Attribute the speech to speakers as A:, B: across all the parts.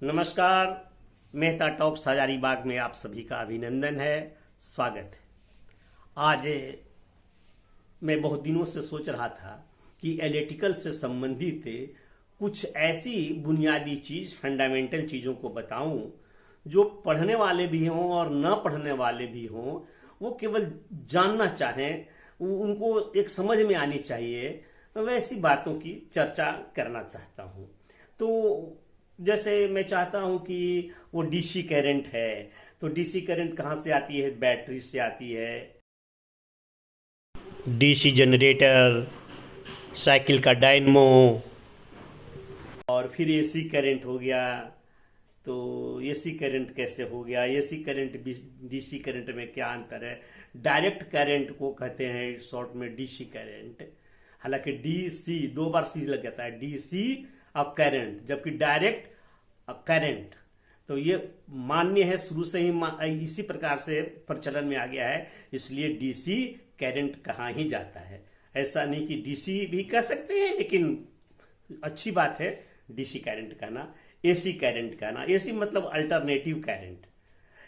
A: नमस्कार। मेहता टॉक्स हजारीबाग में आप सभी का अभिनंदन है, स्वागत है। आज मैं बहुत दिनों से सोच रहा था कि इलेक्ट्रिकल से संबंधित कुछ ऐसी बुनियादी चीज, फंडामेंटल चीजों को बताऊं जो पढ़ने वाले भी हों और न पढ़ने वाले भी हों, वो केवल जानना चाहें, उनको एक समझ में आनी चाहिए, वैसी बातों की चर्चा करना चाहता हूं। तो जैसे मैं चाहता हूं कि वो डीसी करंट है, तो डीसी करंट कहाँ से आती है? बैटरी से आती है। डीसी जनरेटर, साइकिल का डायनमो, और फिर एसी करंट हो गया। तो एसी करंट कैसे हो गया? एसी करंट डीसी करंट में क्या अंतर है? डायरेक्ट करंट को कहते हैं शॉर्ट में डीसी करंट। हालांकि डीसी दो बार सी लग जाता है, डीसी और करंट, जबकि डायरेक्ट करंट तो ये मान्य है, शुरू से ही इसी प्रकार से प्रचलन में आ गया है, इसलिए डीसी करंट कहा ही जाता है। ऐसा नहीं कि डीसी भी कह सकते हैं, लेकिन अच्छी बात है डीसी करंट कहना। एसी करंट कहना, एसी मतलब अल्टरनेटिव करंट।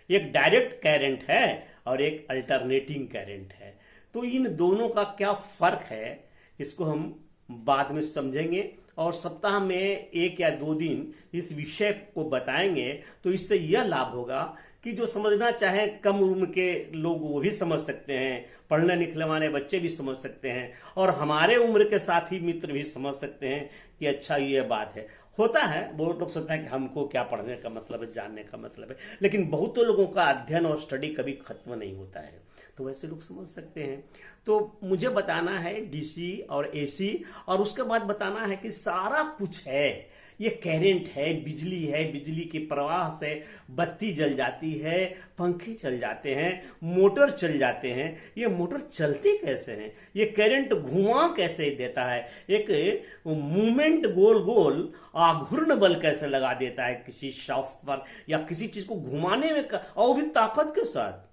A: एक डायरेक्ट करंट है और एक अल्टरनेटिंग करंट है। तो इन दोनों का क्या फर्क है, इसको हम बाद में समझेंगे और सप्ताह में 1 या 2 दिन इस विषय को बताएंगे। तो इससे यह लाभ होगा कि जो समझना चाहे कम उम्र के लोग वो भी समझ सकते हैं, पढ़ने लिखने वाले बच्चे भी समझ सकते हैं, और हमारे उम्र के साथी मित्र भी समझ सकते हैं कि अच्छा ये बात है। होता है, बहुत लोग सोचते हैं कि हमको क्या पढ़ने का मतलब है, जानने का मतलब है, लेकिन बहुत लोगों का अध्ययन और स्टडी कभी खत्म नहीं होता है, तो वैसे लोग समझ सकते हैं। तो मुझे बताना है डीसी और एसी, और उसके बाद बताना है कि सारा कुछ है, ये करंट है, बिजली है, बिजली के प्रवाह से बत्ती जल जाती है, पंखे चल जाते हैं, मोटर चल जाते हैं। ये मोटर चलते कैसे हैं? ये करंट घुमा कैसे देता है? एक मूवमेंट गोल गोल आघूर्ण बल कैसे लगा देता है किसी शाफ्ट पर या किसी चीज को घुमाने में, और भी ताकत के साथ,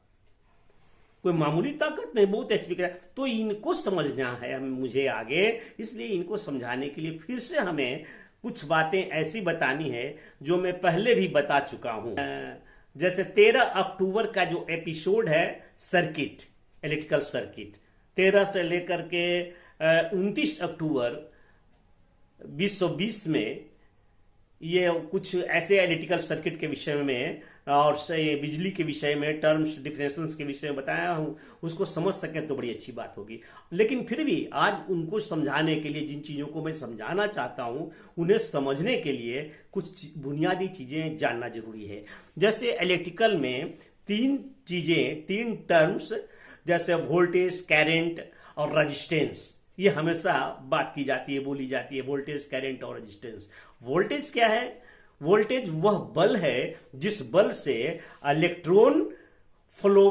A: कोई मामूली ताकत नहीं, बहुत एचपी का। तो इनको समझना है मुझे आगे, इसलिए इनको समझाने के लिए फिर से हमें कुछ बातें ऐसी बतानी है जो मैं पहले भी बता चुका हूं। जैसे 13 अक्टूबर का जो एपिसोड है सर्किट, इलेक्ट्रिकल सर्किट, 13 से लेकर के 29 अक्टूबर 2020 में ये कुछ ऐसे इलेक्ट्रिकल सर्किट के विषय में और बिजली के विषय में, टर्म्स डिफरेंसेस के विषय में बताया हूं, उसको समझ सकें तो बड़ी अच्छी बात होगी। लेकिन फिर भी आज उनको समझाने के लिए, जिन चीजों को मैं समझाना चाहता हूं, उन्हें समझने के लिए कुछ बुनियादी चीजें जानना जरूरी है। जैसे इलेक्ट्रिकल में 3 चीजें, 3 टर्म्स, जैसे वोल्टेज, करंट और रेजिस्टेंस, ये हमेशा बात की जाती है, बोली जाती है, वोल्टेज, करंट और रेजिस्टेंस। वोल्टेज क्या है? वोल्टेज वह बल है जिस बल से इलेक्ट्रॉन फ्लो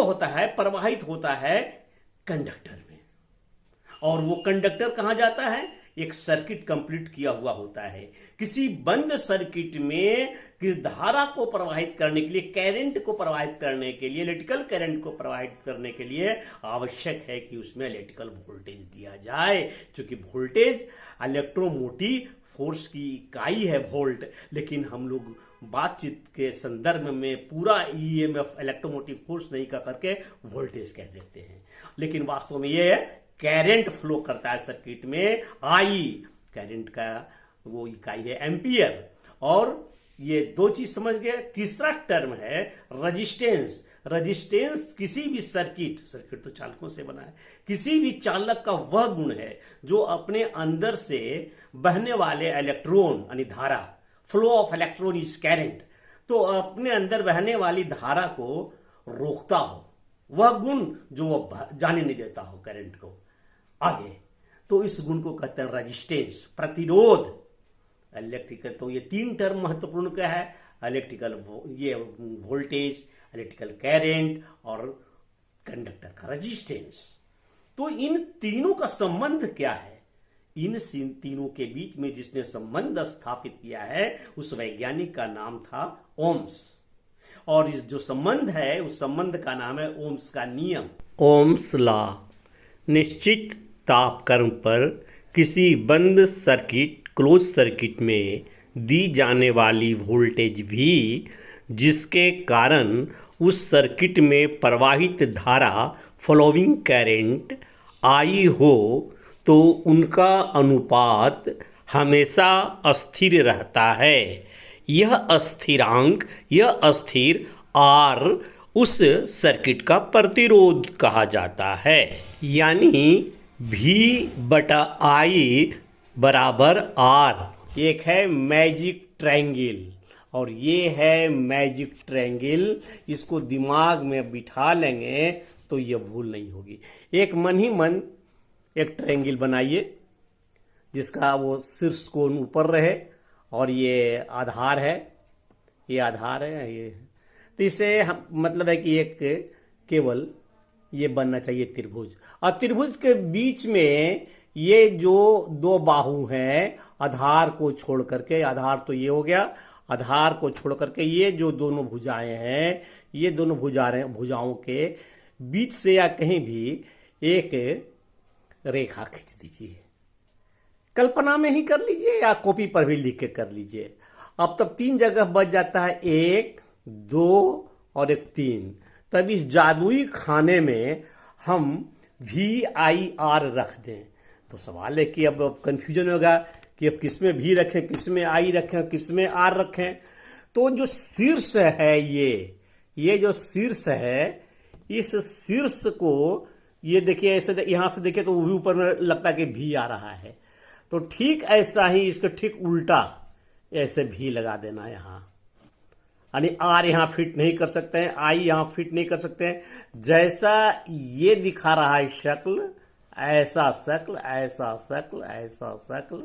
A: होता है, प्रवाहित होता है कंडक्टर में, और वो कंडक्टर कहां जाता है? एक सर्किट कंप्लीट किया हुआ होता है। किसी बंद सर्किट में किस धारा को प्रवाहित करने के लिए, करंट को प्रवाहित करने के लिए, इलेक्ट्रिकल करंट को प्रवाहित करने के लिए आवश्यक है कि उसमें इलेक्ट्रिकल वोल्टेज दिया जाए, क्योंकि वोल्टेज इलेक्ट्रोमोटिव फोर्स की इकाई है वोल्ट, लेकिन हम लोग बातचीत के संदर्भ में पूरा ईएमएफ, इलेक्ट्रोमोटिव फोर्स नहीं कह करके वोल्टेज कह देते हैं, लेकिन वास्तव में ये करंट फ्लो करता है सर्किट में। आई करंट का वो इकाई है एम्पियर। और ये 2 चीज समझ गए। तीसरा टर्म है रेजिस्टेंस। रेजिस्टेंस किसी भी सर्किट तो चालकों से बना है, किसी भी चालक का वह गुण है जो अपने अंदर से बहने वाले इलेक्ट्रॉन यानी धारा, flow of electron is current, तो अपने अंदर बहने वाली धारा को रोकता हो, वह गुण जो वह जाने नहीं देता हो करंट को आगे, तो इस गुण को कहते हैं रेजिस्टेंस, प्रतिरोध। इलेक्ट्रिकल, तो ये 3 टर्म महत्वपूर्ण क्या है? इलेक्ट्रिकल, ये वोल्टेज, इलेक्ट्रिकल करंट और कंडक्टर का रेजिस्टेंस। तो इन तीनों का संबंध क्या है? इन तीनों के बीच में जिसने संबंध स्थापित किया है उस वैज्ञानिक का नाम था ओम्स, और इस जो संबंध है उस संबंध का नाम है ओम्स का नियम, ओम्स लॉ। निश्चित ताप कर्म पर किसी बंद सर्किट, क्लोज सर्किट में दी जाने वाली वोल्टेज भी जिसके कारण उस सर्किट में प्रवाहित धारा फ्लोइंग करंट आई हो तो उनका अनुपात हमेशा स्थिर रहता है। यह स्थिरांक, यह स्थिर आर उस सर्किट का प्रतिरोध कहा जाता है। यानी V बटा आई बराबर आर। एक है मैजिक ट्रायंगल और ये है मैजिक ट्रायंगल। इसको दिमाग में बिठा लेंगे तो ये भूल नहीं होगी। एक मन ही मन एक ट्रायंगल बनाइए जिसका वो शीर्ष कोण ऊपर रहे और ये आधार है, ये आधार है ये। तो इसे हम मतलब है कि एक केवल ये बनना चाहिए त्रिभुज, और त्रिभुज के बीच में ये जो दो बाहु हैं आधार को छोड़ करके, आधार तो ये हो गया, आधार को छोड़ करके ये जो दोनों भुजाएं हैं, ये दोनों भुजाओं के बीच से या कहीं भी एक रेखा खींच दीजिए। कल्पना में ही कर लीजिए या कॉपी पर भी लिख के कर लीजिए। अब तब 3 जगह बच जाता है, 1, 2 और एक 3। तब इस जादुई खाने में हम VIR रख दें तो सवाल है कि अब कंफ्यूजन होगा कि अब किसमें V रखें, किसमें I रखें, किसमें R रखें। तो जो शीर्ष है ये जो शीर्ष है, इस शीर्ष को ये देखिए ऐसे, यहां से देखिए तो वो ऊपर में लगता है कि V आ रहा है। तो ठीक ऐसा ही इसके ठीक उल्टा ऐसे भी लगा देना यहां, यानी आर यहां फिट नहीं कर सकते हैं, आई यहां फिट नहीं कर सकते हैं। जैसा ये दिखा रहा है शक्ल, ऐसा शक्ल, ऐसा शक्ल, ऐसा शक्ल,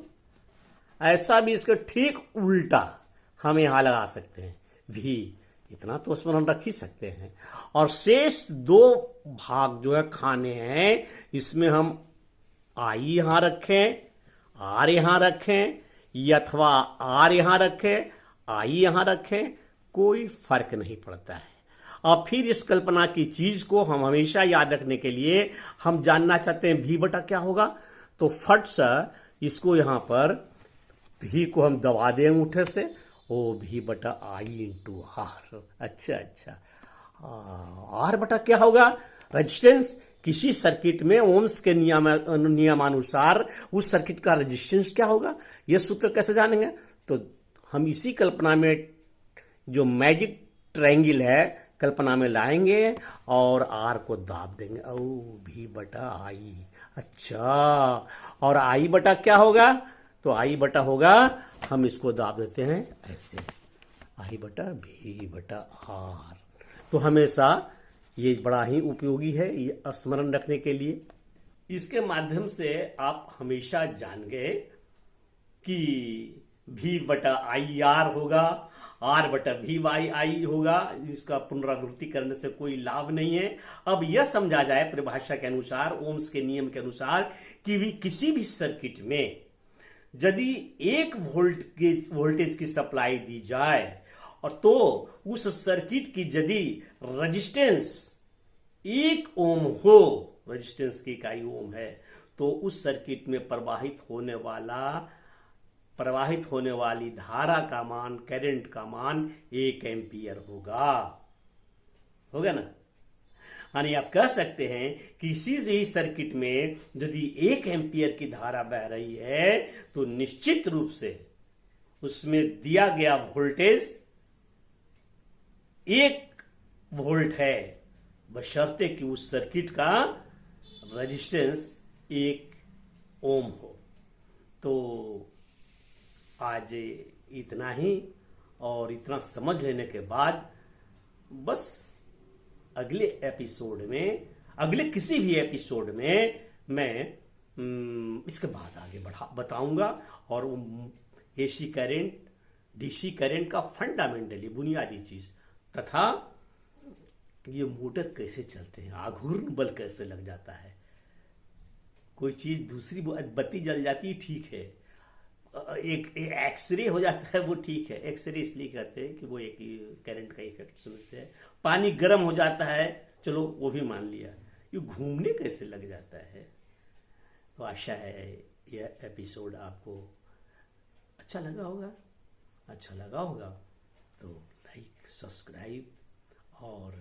A: ऐसा भी इसके ठीक उल्टा हम यहां लगा सकते हैं भी। इतना तो स्मरण रख ही सकते हैं। और शेष 2 भाग जो है खाने हैं, इसमें हम आई यहां रखें, आर यहां रखें, अथवा आर यहां रखें, आई यहां रखें, कोई फर्क नहीं पड़ता है। और फिर इस कल्पना की चीज को हम हमेशा याद रखने के लिए हम जानना चाहते हैं V बटा क्या होगा, तो फट सा इसको यहां पर V को हम दबा दें अंगूठे से, ओ V बटा आई इंटू आर। अच्छा, आर बटा क्या होगा, रेजिस्टेंस। किसी सर्किट में ओम्स के नियमानुसार उस सर्किट का रेजिस्टेंस क्या होगा, यह सूत्र कैसे जानेंगे। तो हम इसी कल्पना में जो मैजिक ट्रायंगल है कल्पना में लाएंगे और आर को दाब देंगे, ओ V बटा आई। अच्छा, और आई बटा क्या होगा, तो आई बटा होगा, हम इसको दाब देते हैं ऐसे, आई बटा V बटा आर। तो हमेशा ये बड़ा ही उपयोगी है ये स्मरण रखने के लिए। इसके माध्यम से आप हमेशा जान गए कि V बटा आई आर होगा, आर बटा V बाई आई होगा। इसका पुनरावृत्ति करने से कोई लाभ नहीं है। अब यह समझा जाए परिभाषा के अनुसार, ओम्स के नियम के अनुसार, कि भी किसी भी सर्किट में यदि 1 वोल्टेज की सप्लाई दी जाए और तो उस सर्किट की यदि रेजिस्टेंस 1 ओम हो, रेजिस्टेंस की इकाई ओम है, तो उस सर्किट में प्रवाहित होने वाली धारा का मान, करंट का मान 1 एम्पियर होगा ना। यानी आप कह सकते हैं कि इसी से ही सर्किट में यदि 1 एम्पियर की धारा बह रही है तो निश्चित रूप से उसमें दिया गया वोल्टेज 1 वोल्ट है, बशर्ते कि उस सर्किट का रेजिस्टेंस 1 ओम हो। तो आज इतना ही, और इतना समझ लेने के बाद बस अगले एपिसोड में, अगले किसी भी एपिसोड में मैं इसके बाद आगे बताऊंगा और एसी करंट, डीसी करंट का फंडामेंटली बुनियादी चीज, तथा ये मोटर कैसे चलते हैं, आघूर्ण बल कैसे लग जाता है, कोई चीज दूसरी बत्ती जल जाती है ठीक है, एक एक्सरे हो जाता है वो ठीक है, एक्सरे इसलिए कहते हैं कि वो एक करंट का इफेक्ट समझते हैं। पानी गर्म हो जाता है, चलो वो भी मान लिया, ये घूमने कैसे लग जाता है। तो आशा है यह एपिसोड आपको अच्छा लगा होगा। अच्छा लगा होगा तो लाइक, सब्सक्राइब और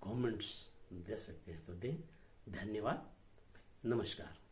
A: कमेंट्स दे सकते हैं तो दें। धन्यवाद, नमस्कार।